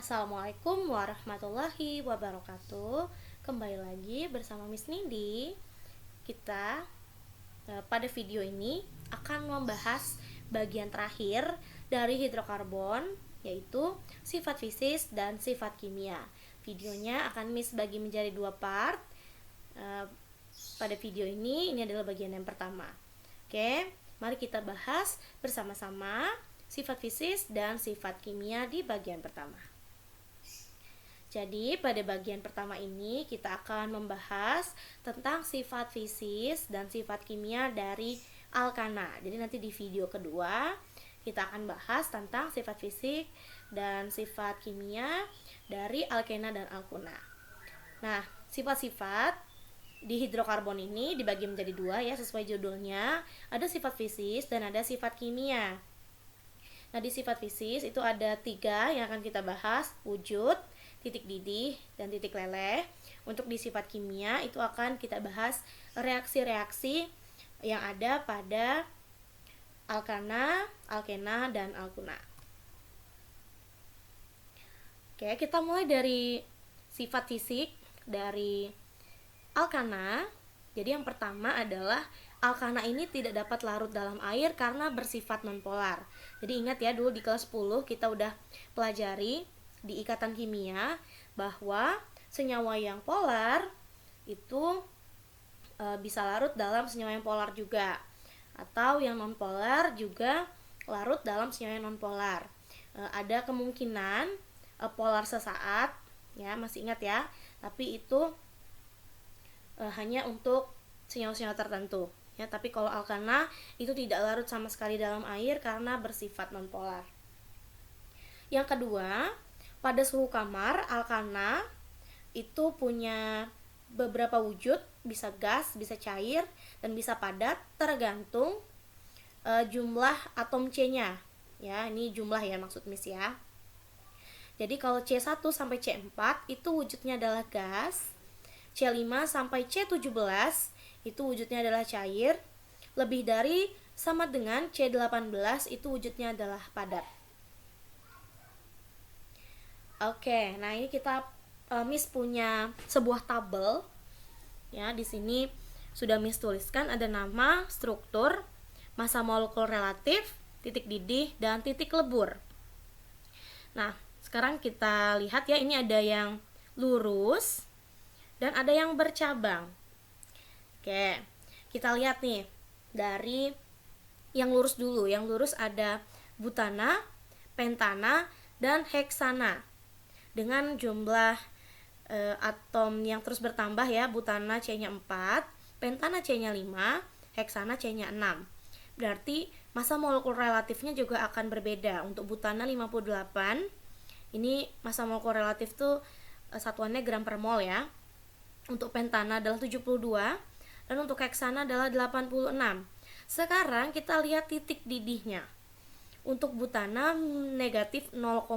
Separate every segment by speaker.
Speaker 1: Assalamualaikum warahmatullahi wabarakatuh. Kembali lagi bersama Miss Nindi. Kita pada video ini akan membahas bagian terakhir dari hidrokarbon, yaitu sifat fisis dan sifat kimia. Videonya akan Miss bagi menjadi dua part. Pada video ini adalah bagian yang pertama. Oke, mari kita bahas bersama-sama sifat fisis dan sifat kimia di bagian pertama. Jadi pada bagian pertama ini kita akan membahas tentang sifat fisis dan sifat kimia dari alkana. Jadi nanti di video kedua kita akan bahas tentang sifat fisik dan sifat kimia dari alkena dan alkuna. Nah, sifat-sifat di hidrokarbon ini dibagi menjadi dua ya, sesuai judulnya. Ada sifat fisis dan ada sifat kimia. Nah, di sifat fisis itu ada 3 yang akan kita bahas: wujud, titik didih, dan titik leleh. Untuk di sifat kimia itu akan kita bahas reaksi-reaksi yang ada pada alkana, alkena, dan alkuna. Oke, kita mulai dari sifat fisik dari alkana. Jadi yang pertama adalah alkana ini tidak dapat larut dalam air karena bersifat nonpolar. Jadi ingat ya, dulu di kelas 10 kita udah pelajari di ikatan kimia bahwa senyawa yang polar itu bisa larut dalam senyawa yang polar juga, atau yang nonpolar juga larut dalam senyawa yang nonpolar. Ada kemungkinan polar sesaat ya, masih ingat ya, tapi itu hanya untuk senyawa-senyawa tertentu ya. Tapi kalau alkana itu tidak larut sama sekali dalam air karena bersifat nonpolar. Yang kedua, pada suhu kamar, alkana itu punya beberapa wujud, bisa gas, bisa cair, dan bisa padat, tergantung jumlah atom C-nya. Ya, ini jumlah ya maksud Miss ya. Jadi kalau C1 sampai C4 itu wujudnya adalah gas, C5 sampai C17 itu wujudnya adalah cair, lebih dari sama dengan C18 itu wujudnya adalah padat. Oke, nah ini kita Miss punya sebuah tabel ya. Di sini sudah Miss tuliskan ada nama, struktur, massa molekul relatif, titik didih, dan titik lebur. Nah, sekarang kita lihat ya, ini ada yang lurus dan ada yang bercabang. Oke, kita lihat nih dari yang lurus dulu. Yang lurus ada butana, pentana, dan heksana dengan jumlah atom yang terus bertambah ya. Butana C-nya 4, pentana C-nya 5, heksana C-nya 6. Berarti massa molekul relatifnya juga akan berbeda. Untuk butana 58, ini massa molekul relatif tuh satuannya gram per mol ya. Untuk pentana adalah 72 dan untuk heksana adalah 86. Sekarang kita lihat titik didihnya. Untuk butana negatif 0,5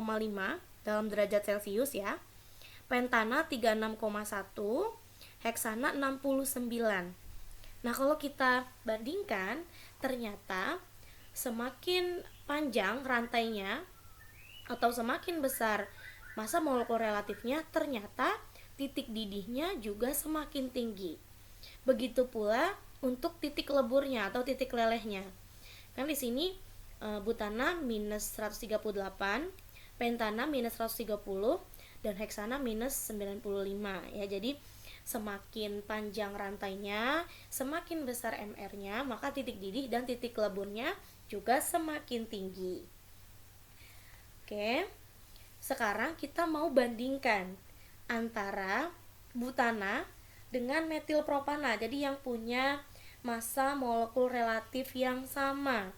Speaker 1: dalam derajat Celcius ya. Pentana 36,1, heksana 69. Nah, kalau kita bandingkan, ternyata semakin panjang rantainya atau semakin besar massa molekul relatifnya, ternyata titik didihnya juga semakin tinggi. Begitu pula untuk titik leburnya atau titik lelehnya. Kan di sini butana minus 138, pentana minus 130, dan heksana minus 95 ya. Jadi semakin panjang rantainya, semakin besar MR-nya, maka titik didih dan titik leburnya juga semakin tinggi. Oke, sekarang kita mau bandingkan antara butana dengan metilpropana. Jadi yang punya massa molekul relatif yang sama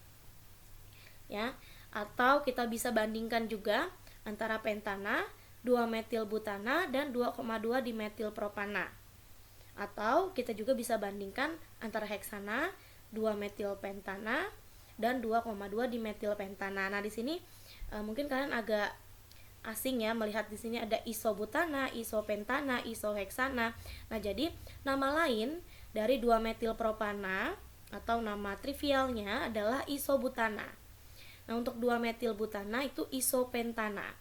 Speaker 1: ya. Atau kita bisa bandingkan juga antara pentana 2-metilbutana dan 2,2 dimetilpropana. Atau kita juga bisa bandingkan antara heksana 2-metilpentana dan 2,2 dimetilpentana. Nah, di sini mungkin kalian agak asing ya melihat di sini ada isobutana, isopentana, isoheksana. Nah, jadi nama lain dari 2-metilpropana atau nama trivialnya adalah isobutana. Nah, untuk 2-metilbutana itu isopentana.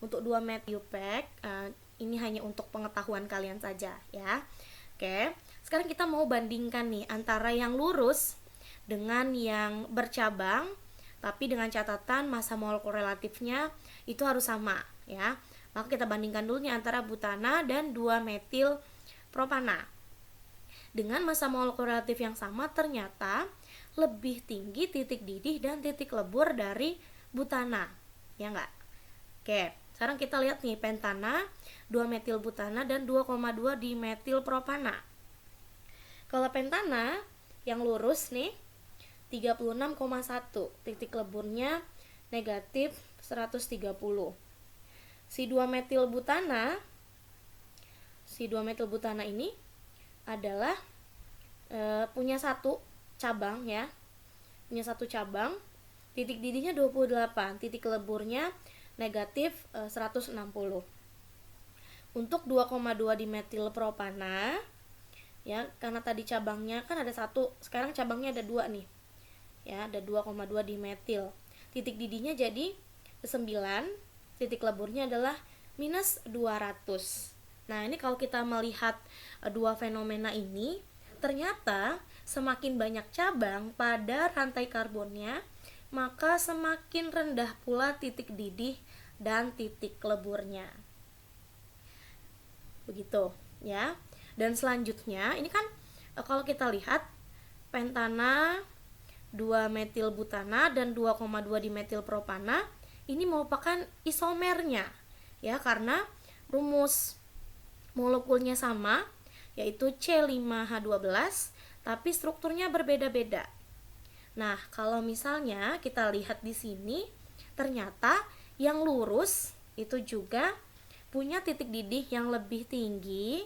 Speaker 1: untuk 2 metil pack. Ini hanya untuk pengetahuan kalian saja ya. Oke, sekarang kita mau bandingkan nih antara yang lurus dengan yang bercabang, tapi dengan catatan massa molekul relatifnya itu harus sama ya. Maka kita bandingkan dulu nih antara butana dan 2 metil propana. Dengan massa molekul relatif yang sama, ternyata lebih tinggi titik didih dan titik lebur dari butana, ya enggak? Oke, sekarang kita lihat nih pentana, 2 metil butana dan 2,2 dimetil propana. Kalau pentana yang lurus nih 36,1, titik leburnya negatif 130. Si 2 metil butana ini adalah punya satu cabang ya. Punya satu cabang, titik didihnya 28, titik leburnya negatif 160. Untuk 2,2 dimetil propana ya, karena tadi cabangnya kan ada satu, sekarang cabangnya ada dua nih. Ya, ada 2,2 dimetil. Titik didihnya jadi 9, titik leburnya adalah minus 200. Nah, ini kalau kita melihat dua fenomena ini, ternyata semakin banyak cabang pada rantai karbonnya, maka semakin rendah pula titik didih dan titik leburnya. Begitu, ya. Dan selanjutnya, ini kan kalau kita lihat pentana, 2 metil butana dan 2,2 dimetil propana ini merupakan isomernya ya, karena rumus molekulnya sama, yaitu C5H12, tapi strukturnya berbeda-beda. Nah, kalau misalnya kita lihat di sini, ternyata yang lurus itu juga punya titik didih yang lebih tinggi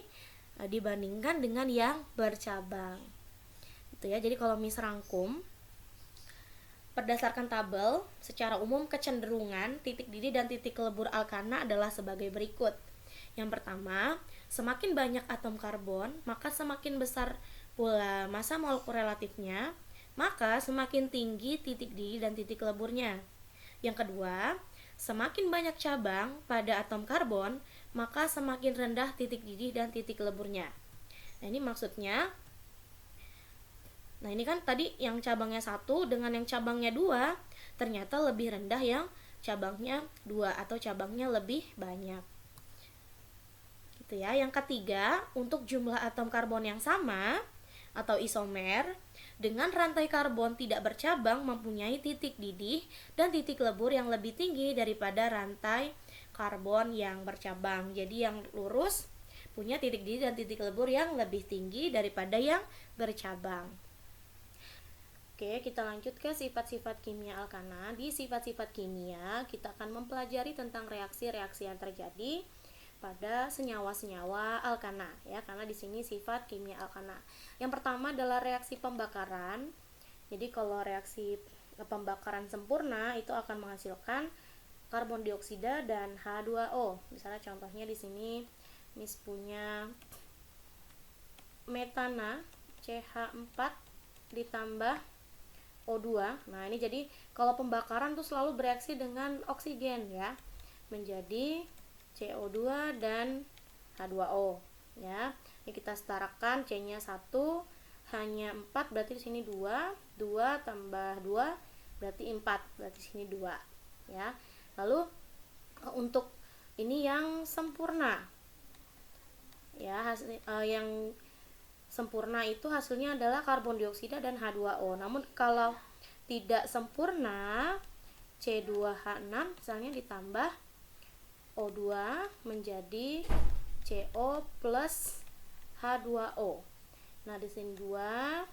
Speaker 1: dibandingkan dengan yang bercabang. Itu ya. Jadi kalau Miss rangkum, berdasarkan tabel, secara umum kecenderungan titik didih dan titik lebur alkana adalah sebagai berikut. Yang pertama, semakin banyak atom karbon, maka semakin besar pula massa molekul relatifnya, maka semakin tinggi titik didih dan titik leburnya. Yang kedua, semakin banyak cabang pada atom karbon, maka semakin rendah titik didih dan titik leburnya. Nah, ini maksudnya, nah ini kan tadi yang cabangnya 1 dengan yang cabangnya 2, ternyata lebih rendah yang cabangnya 2 atau cabangnya lebih banyak. Gitu ya. Yang ketiga, untuk jumlah atom karbon yang sama atau isomer dengan rantai karbon tidak bercabang mempunyai titik didih dan titik lebur yang lebih tinggi daripada rantai karbon yang bercabang. Jadi yang lurus punya titik didih dan titik lebur yang lebih tinggi daripada yang bercabang. Oke, kita lanjut ke sifat-sifat kimia alkana. Di sifat-sifat kimia, kita akan mempelajari tentang reaksi-reaksi yang terjadi pada senyawa-senyawa alkana ya, karena di sini sifat kimia alkana. Yang pertama adalah reaksi pembakaran. Jadi kalau reaksi pembakaran sempurna itu akan menghasilkan karbon dioksida dan H2O. Misalnya contohnya di sini Miss punya metana CH4 ditambah O2. Nah, ini jadi kalau pembakaran tuh selalu bereaksi dengan oksigen ya, menjadi CO2 dan H2O ya. Ini kita setarakan, C-nya 1 hanya 4, berarti di sini 2, 2 tambah 2 berarti 4, berarti sini 2 ya. Lalu untuk ini yang sempurna ya, yang sempurna itu hasilnya adalah karbon dioksida dan H2O. Namun kalau tidak sempurna, C2H6 misalnya ditambah O2 menjadi CO plus H2O. Nah, di sini 2,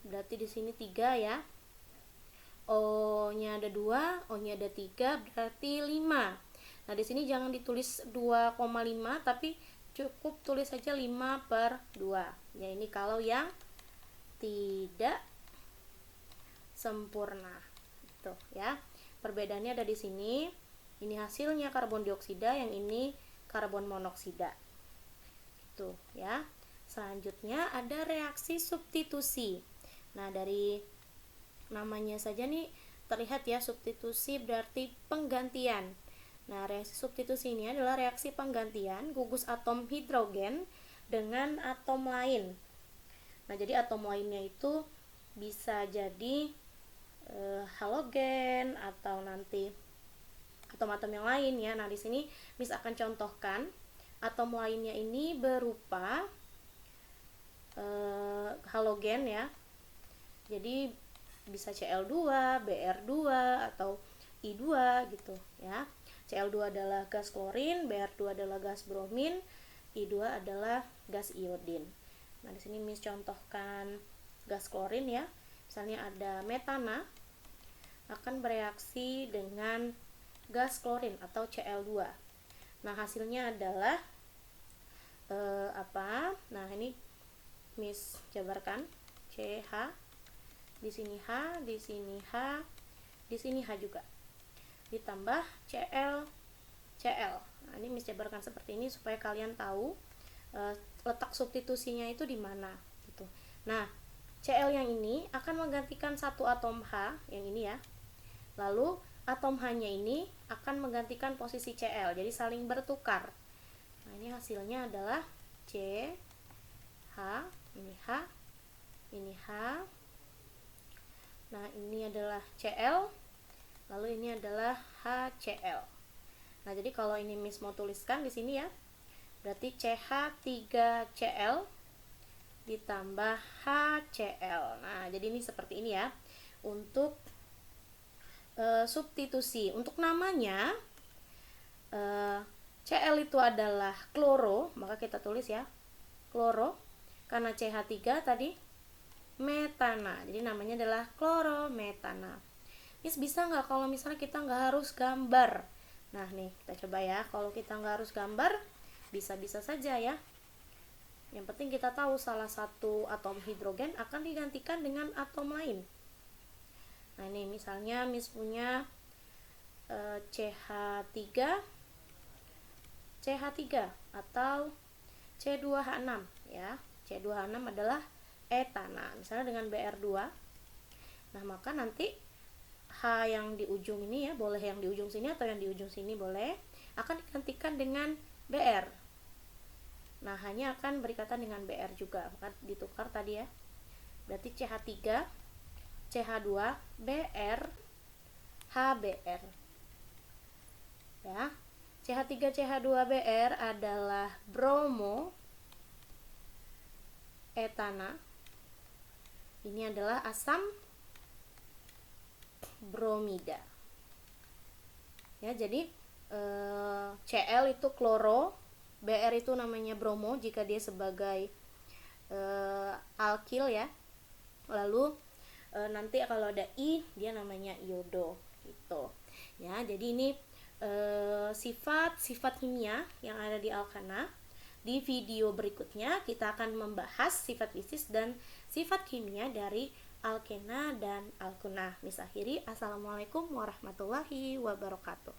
Speaker 1: berarti di sini 3 ya. O-nya ada 2, O-nya ada 3, berarti 5. Nah, di sini jangan ditulis 2,5, tapi cukup tulis saja 5/2. Ya, ini kalau yang tidak sempurna. Tuh ya. Perbedaannya ada di sini. Ini hasilnya karbon dioksida, yang ini karbon monoksida. Itu ya. Selanjutnya ada reaksi substitusi. Nah, dari namanya saja nih terlihat ya, substitusi berarti penggantian. Nah, reaksi substitusi ini adalah reaksi penggantian gugus atom hidrogen dengan atom lain. Nah, jadi atom lainnya itu bisa jadi halogen atau nanti atom-atom yang lain ya. Nah, di sini Miss akan contohkan atom lainnya ini berupa halogen ya. Jadi bisa Cl2, Br2 atau I2 gitu ya. Cl2 adalah gas klorin, Br2 adalah gas bromin, I2 adalah gas iodin. Nah, di sini Miss contohkan gas klorin ya. Misalnya ada metana akan bereaksi dengan gas klorin atau Cl2. Nah, hasilnya adalah apa? Nah, ini Miss jabarkan CH, di sini H, di sini H, di sini H juga. Ditambah Cl, Cl. Nah, ini Miss jabarkan seperti ini supaya kalian tahu letak substitusinya itu di mana gitu. Nah, Cl yang ini akan menggantikan satu atom H yang ini ya. Lalu atom H-nya ini akan menggantikan posisi Cl. Jadi saling bertukar. Nah, ini hasilnya adalah C H, ini H, ini H. Nah, ini adalah Cl. Lalu ini adalah HCl. Nah, jadi kalau ini Miss mau tuliskan di sini ya. Berarti CH3Cl ditambah HCl. Nah, jadi ini seperti ini ya. Untuk substitusi. Untuk namanya Cl itu adalah kloro, maka kita tulis ya kloro. Karena CH3 tadi metana, jadi namanya adalah klorometana. Miss bisa nggak kalau misalnya kita nggak harus gambar? Nah nih kita coba ya. Kalau kita nggak harus gambar, bisa-bisa saja ya. Yang penting kita tahu salah satu atom hidrogen akan digantikan dengan atom lain. Nah ini misalnya Miss punya CH3 atau C2H6 ya. C2H6 adalah etana, misalnya dengan Br2. Nah, maka nanti H yang di ujung ini ya, boleh yang di ujung sini atau yang di ujung sini boleh, akan digantikan dengan Br. Nah, hanya akan berikatan dengan Br juga, maka ditukar tadi ya. Berarti CH3, CH2, Br, HBr. Ya. CH3, CH2, Br adalah bromo etana. Ini adalah asam bromida. Ya, jadi Cl itu kloro, Br itu namanya bromo jika dia sebagai alkil ya. Lalu nanti kalau ada I dia namanya iodo gitu. Ya, jadi ini sifat-sifat kimia yang ada di alkana. Di video berikutnya kita akan membahas sifat fisis dan sifat kimia dari alkena dan alkuna. Miss akhiri, assalamualaikum warahmatullahi wabarakatuh.